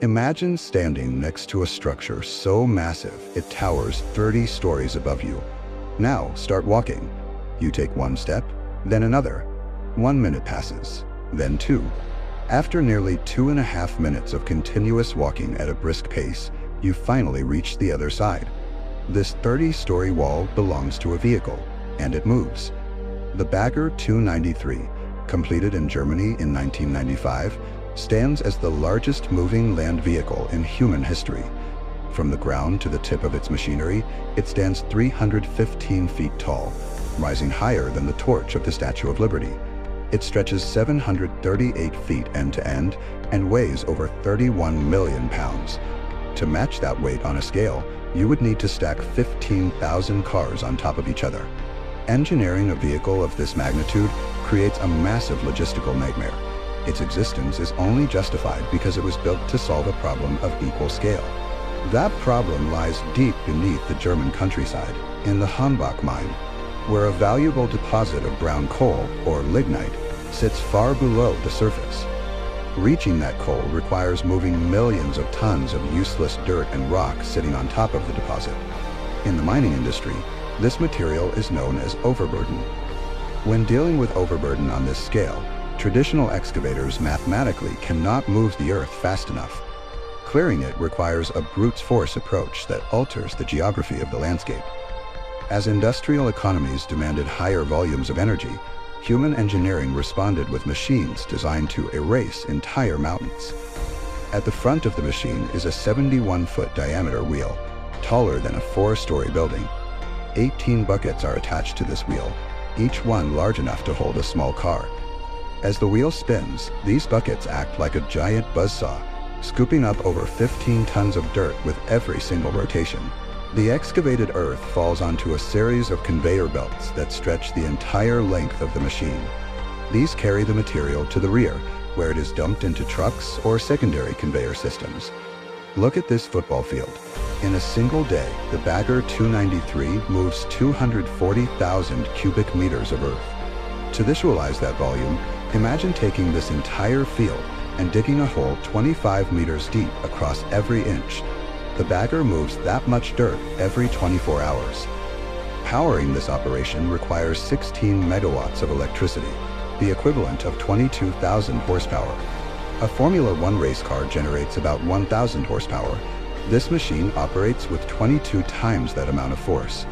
Imagine standing next to a structure so massive it towers 30 stories above you. Now start walking. You take one step, then another. 1 minute passes, then two. After nearly 2.5 minutes of continuous walking at a brisk pace, you finally reach the other side. This 30-story wall belongs to a vehicle, and it moves. The Bagger 293, completed in Germany in 1995, stands as the largest moving land vehicle in human history. From the ground to the tip of its machinery, it stands 315 feet tall, rising higher than the torch of the Statue of Liberty. It stretches 738 feet end to end and weighs over 31 million pounds. To match that weight on a scale, you would need to stack 15,000 cars on top of each other. Engineering a vehicle of this magnitude creates a massive logistical nightmare. Its existence is only justified because it was built to solve a problem of equal scale. That problem lies deep beneath the German countryside, in the Hambach mine, where a valuable deposit of brown coal, or lignite, sits far below the surface. Reaching that coal requires moving millions of tons of useless dirt and rock sitting on top of the deposit. In the mining industry, this material is known as overburden. When dealing with overburden on this scale, traditional excavators mathematically cannot move the earth fast enough. Clearing it requires a brute force approach that alters the geography of the landscape. As industrial economies demanded higher volumes of energy, human engineering responded with machines designed to erase entire mountains. At the front of the machine is a 71-foot diameter wheel, taller than a 4-story building. 18 buckets are attached to this wheel, each one large enough to hold a small car. As the wheel spins, these buckets act like a giant buzzsaw, scooping up over 15 tons of dirt with every single rotation. The excavated earth falls onto a series of conveyor belts that stretch the entire length of the machine. These carry the material to the rear, where it is dumped into trucks or secondary conveyor systems. Look at this football field. In a single day, the Bagger 293 moves 240,000 cubic meters of earth. To visualize that volume, imagine taking this entire field and digging a hole 25 meters deep across every inch. The Bagger moves that much dirt every 24 hours. Powering this operation requires 16 megawatts of electricity, the equivalent of 22,000 horsepower. A Formula One race car generates about 1,000 horsepower. This machine operates with 22 times that amount of force.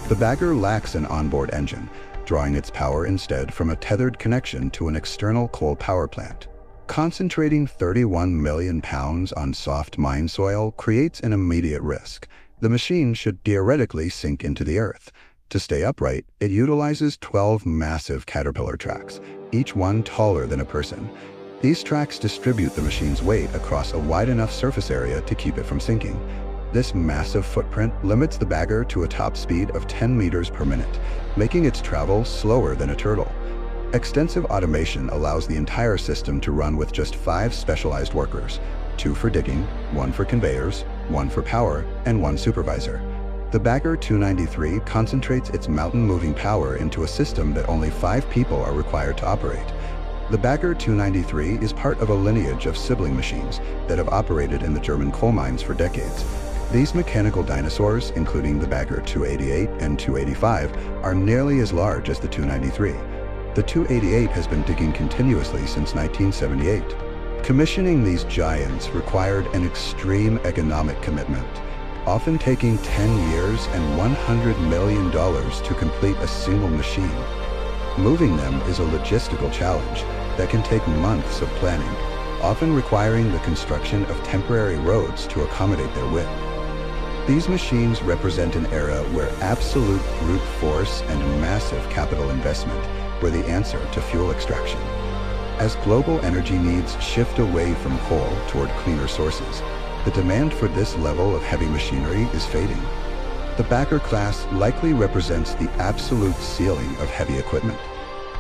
The Bagger lacks an onboard engine, drawing its power instead from a tethered connection to an external coal power plant. Concentrating 31 million pounds on soft mine soil creates an immediate risk. The machine should theoretically sink into the earth. To stay upright, it utilizes 12 massive caterpillar tracks, each one taller than a person. These tracks distribute the machine's weight across a wide enough surface area to keep it from sinking. This massive footprint limits the Bagger to a top speed of 10 meters per minute, making its travel slower than a turtle. Extensive automation allows the entire system to run with just 5 specialized workers, 2 for digging, 1 for conveyors, 1 for power, and 1 supervisor. The Bagger 293 concentrates its mountain-moving power into a system that only 5 people are required to operate. The Bagger 293 is part of a lineage of sibling machines that have operated in the German coal mines for decades. These mechanical dinosaurs, including the Bagger 288 and 285, are nearly as large as the 293. The 288 has been digging continuously since 1978. Commissioning these giants required an extreme economic commitment, often taking 10 years and $100 million to complete a single machine. Moving them is a logistical challenge that can take months of planning, often requiring the construction of temporary roads to accommodate their width. These machines represent an era where absolute brute force and massive capital investment were the answer to fuel extraction. As global energy needs shift away from coal toward cleaner sources, the demand for this level of heavy machinery is fading. The Bagger class likely represents the absolute ceiling of heavy equipment.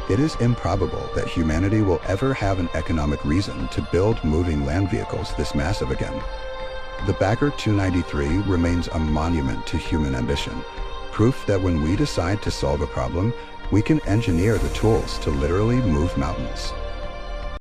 It is improbable that humanity will ever have an economic reason to build moving land vehicles this massive again. The Bagger 293 remains a monument to human ambition, proof that when we decide to solve a problem, we can engineer the tools to literally move mountains.